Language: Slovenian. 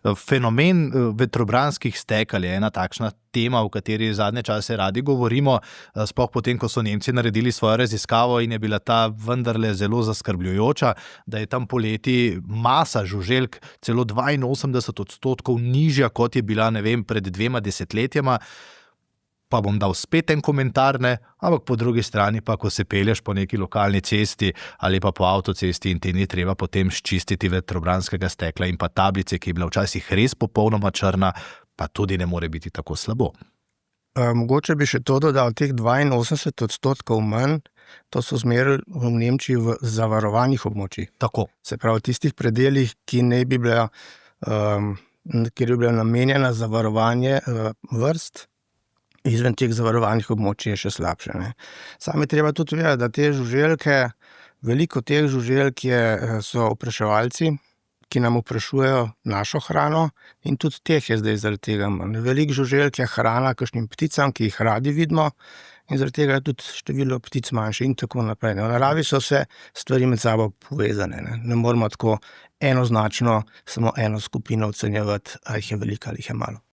Fenomen vetrobranskih stekel je ena takšna tema, o kateri zadnje čase radi govorimo, sploh potem, ko so Nemci naredili svojo raziskavo in je bila ta vendarle zelo zaskrbljujoča, da je tam poleti masa žuželk celo 82% nižja, kot je bila, ne vem, pred 2 desetletjema. Pa bom dal spet en komentar, ne, ampak po drugi strani pa, ko se pelješ po neki lokalni cesti ali pa po avtocesti in ti ni treba potem sčistiti vetrobranskega stekla in pa tablice, ki je bila včasih res popolnoma črna, pa tudi ne more biti tako slabo. Mogoče bi še to dodal, teh 82% manj, to so zmerili v Nemčiji v zavarovanih območjih. Tako. Se pravi, v tistih predelih, ki ne bi bila, kjer bi bila namenjena za varovanje vrst, izven teh zavarovanih območij je še slabše. Ne. Sami treba tudi vedeti, da te žuželke, veliko teh žuželk so opraševalci, ki nam oprašujejo našo hrano in tudi teh je zdaj zaradi tega manj. Veliko žuželk je hrana kakšnim pticam, ki jih radi vidimo in zaradi tega je tudi število ptic manjše in tako naprej. V naravi so vse stvari med sabo povezane. Ne moramo tako enoznačno samo eno skupino ocenjevati, a jih je veliko ali jih je malo.